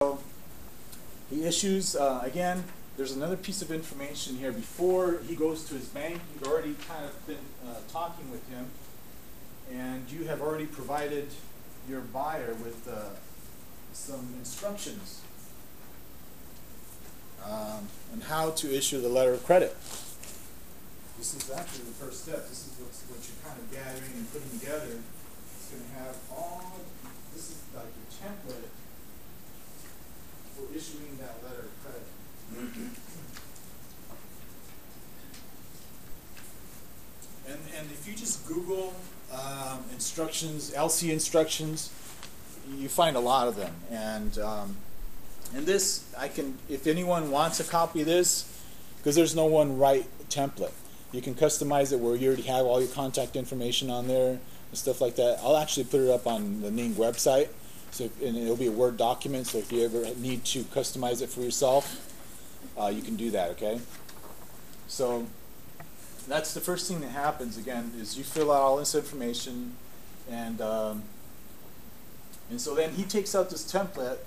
So he issues, again, there's another piece of information here. Before he goes to his bank, you've already kind of been talking with him, and you have already provided your buyer with some instructions on how to issue the letter of credit. This is actually the first step. This is what you're kind of gathering and putting together. It's going to have all, this is like your template for issuing that letter of credit. And if you just Google instructions, LC instructions, you find a lot of them. And this, I can, if anyone wants a copy of this, because there's no one right template. You can customize it where you already have all your contact information on there and stuff like that. I'll actually put it up on the Ning website, so and it'll be a Word document. So if you ever need to customize it for yourself, you can do that. Okay. So that's the first thing that happens. Again, is you fill out all this information, and so then he takes out this template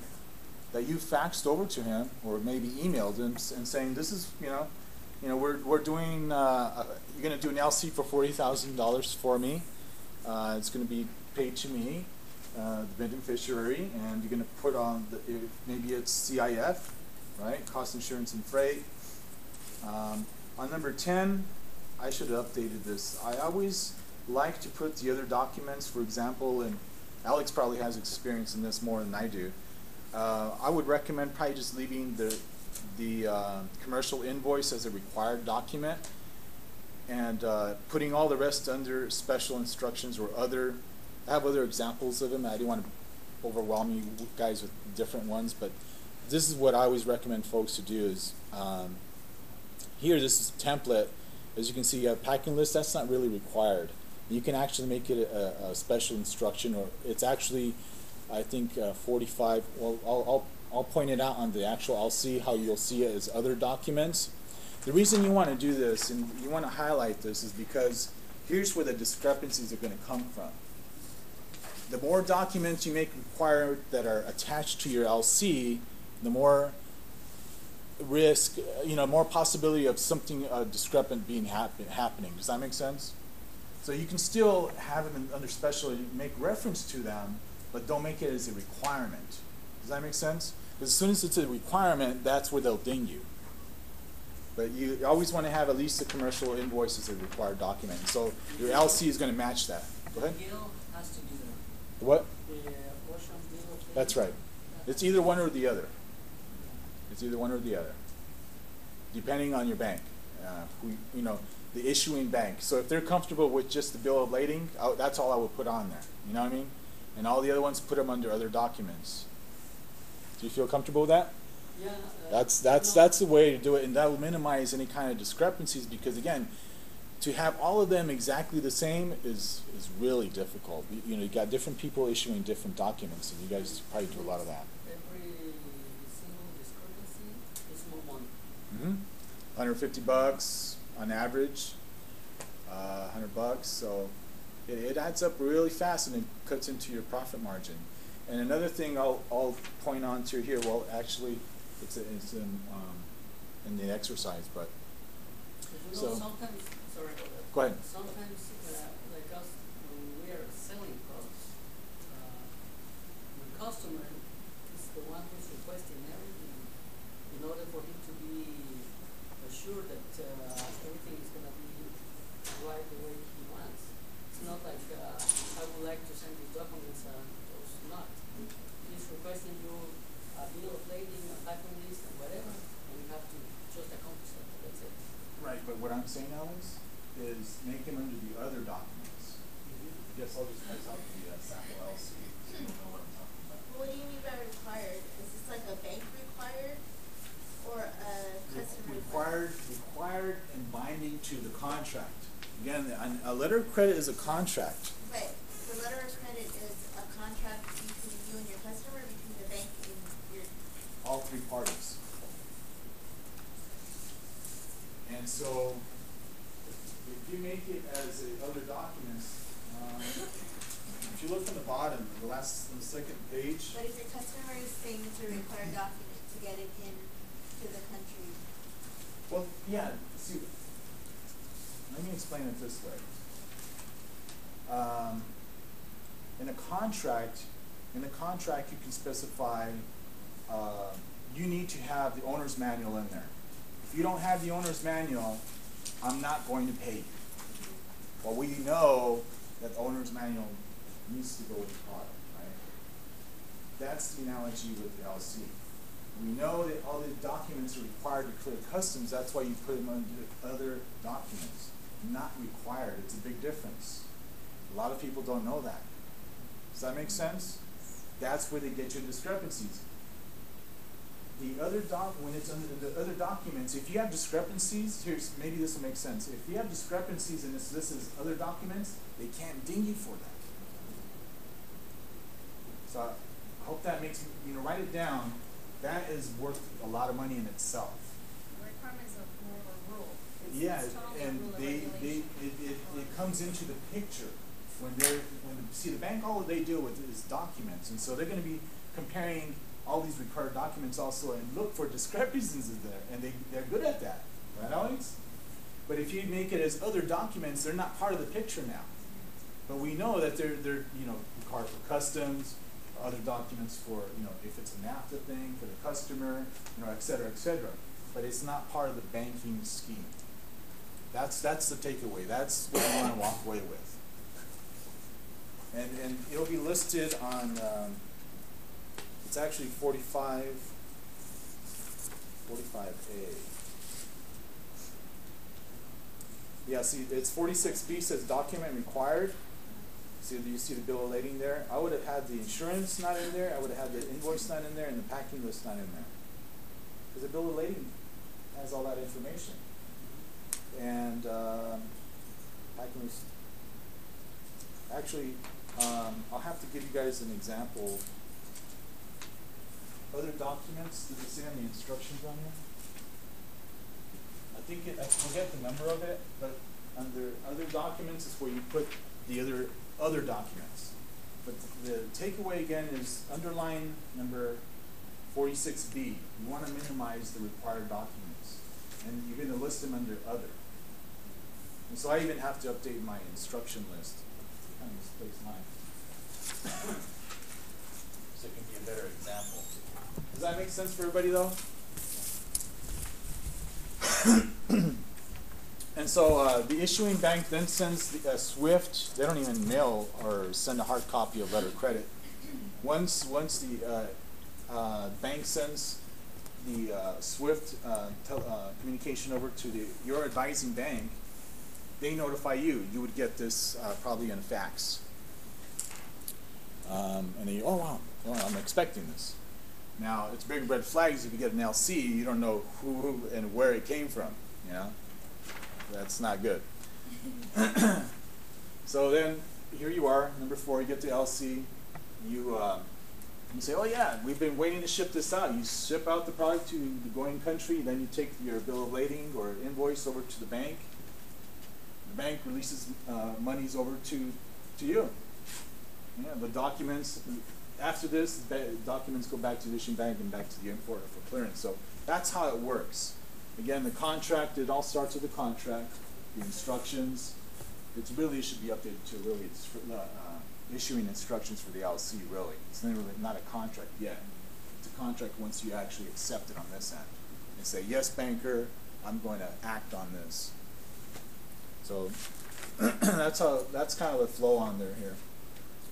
that you faxed over to him, or maybe emailed him, and saying, "This is, we're doing. You're going to do an LC for $40,000 for me. It's going to be paid to me, the beneficiary, and you're going to put on maybe it's CIF, right? Cost, insurance, and freight." On number 10, I should have updated this. I always like to put the other documents, for example, and Alex probably has experience in this more than I do. I would recommend probably just leaving the commercial invoice as a required document, and putting all the rest under special instructions or other. I have other examples of them. I don't want to overwhelm you guys with different ones, but this is what I always recommend folks to do is here, this is a template. As you can see, you have packing list. That's not really required. You can actually make it a special instruction, or it's actually, I think, 45. Well, I'll point it out on the actual. I'll see how you'll see it as other documents. The reason you want to do this and you want to highlight this is because here's where the discrepancies are going to come from. The more documents you make required that are attached to your LC, the more risk, more possibility of something discrepant being happening. Does that make sense? So you can still have them under special, make reference to them, but don't make it as a requirement. Does that make sense? Because as soon as it's a requirement, that's where they'll ding you. But you always want to have at least the commercial invoice as a required document. So your LC is going to match that. Go ahead. The bill has to be there. What? The portion bill. That's right. It's either one or the other. It's either one or the other, depending on your bank. The issuing bank. So if they're comfortable with just the bill of lading, that's all I would put on there. You know what I mean? And all the other ones, put them under other documents. Do you feel comfortable with that? Yeah. That's the way to do it, and that will minimize any kind of discrepancies. Because again, to have all of them exactly the same is really difficult. You got different people issuing different documents, and you guys probably do a lot of that. Every single discrepancy is more money. $150 on average, $100. So it adds up really fast, and it cuts into your profit margin. And another thing I'll point on to here. Well, actually, it's in the exercise, but so Sometimes, sorry about that. Go ahead. Sometimes, like us, when we are selling products, the customer is the one who's requesting everything in order for him to be assured that everything is going to be right the way he wants. It's not like I would like to send these documents and those not. He's requesting you a bill of lading, a packing list, and whatever, and you have to just accomplish that. That's it. right. But what I'm saying, Alex, is make them under the other documents. I guess I'll just write out the sample LC so you know what I'm talking about. What do you mean by required? Is this like a bank required or a customer Required and binding to the contract. Again, a letter of credit is a contract. Right. The letter of credit is a contract between you and your customer, between the bank and your. All three parties. And so, if you make it as other documents, if you look on the bottom, on the second page. But if your customer is saying it's a required document to get it in to the country, Well, yeah, see, let me explain it this way. In a contract, you can specify, you need to have the owner's manual in there. If you don't have the owner's manual, I'm not going to pay you. Well, we know that the owner's manual needs to go with the product, right? That's the analogy with the LC. We know that all the documents are required to clear customs. That's why you put them under other documents. Not required. It's a big difference. A lot of people don't know that. Does that make sense? That's where they get your discrepancies. The other when it's under the other documents, if you have discrepancies, maybe this will make sense. If you have discrepancies and this is other documents, they can't ding you for that. So I hope that makes, write it down. That is worth a lot of money in itself. The requirements of more of a rule. Yeah, It's totally and a rule of regulation. it comes into the picture see the bank, all they deal with is documents, and so they're going to be comparing all these required documents also and look for discrepancies in there, and they're good at that, right, Alex? But if you make it as other documents, they're not part of the picture now. But we know that they're required for customs, other documents for if it's a NAFTA thing for the customer, et cetera, et cetera. But it's not part of the banking scheme. That's the takeaway. That's what we want to walk away with. And it'll be listed on. It's actually 45A. Yeah, see, it's 46B says document required. See, do you see the bill of lading there? I would have had the insurance not in there. I would have had the invoice not in there, and the packing list not in there. Because the bill of lading has all that information. And packing list. Actually, I'll have to give you guys an example. Other documents, does it say on the instructions on here? I forget the number of it, but under other documents is where you put the other documents. But the takeaway again is underline number 46B. You want to minimize the required documents, and you're going to list them under other. And so I even have to update my instruction list. I kind of misplaced mine. So it can be a better example. Does that make sense for everybody though? And so the issuing bank then sends the SWIFT. They don't even mail or send a hard copy of letter of credit. Once the bank sends the SWIFT communication over to your advising bank, they notify you. You would get this probably in a fax. And then you, oh wow, well, I'm expecting this. Now, it's big red flags if you get an LC, you don't know who and where it came from, That's not good. So then, here you are, number 4, you get the LC, you say, oh yeah, we've been waiting to ship this out. You ship out the product to the going country, then you take your bill of lading or invoice over to the bank. The bank releases monies over to you. Yeah, the documents, after this, the documents go back to the issuing bank and back to the importer for clearance. So that's how it works. Again, the contract, it all starts with the contract, the instructions. It should be updated to really issuing instructions for the LC, really. It's not a contract yet. It's a contract once you actually accept it on this end. And say, yes, banker, I'm going to act on this. So that's kind of the flow on there here.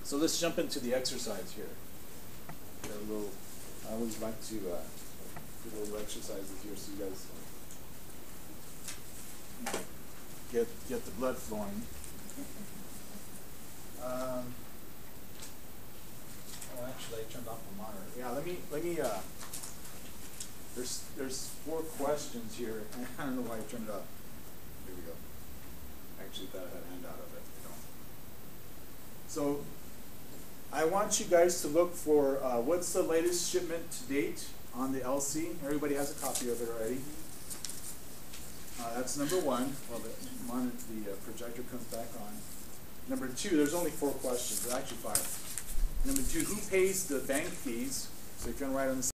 So let's jump into the exercise here. I always like to do little exercises here so you guys get the blood flowing. Actually, I turned off the monitor. Yeah, let me. There's 4 questions here. I don't know why I turned it off. Here we go. I actually thought I had a handout of it. So I want you guys to look for what's the latest shipment to date on the LC. Everybody has a copy of it already. That's number 1. Well, the projector comes back on. Number two, there's only 4 questions, or actually 5. Number two, who pays the bank fees? So if you're gonna write on the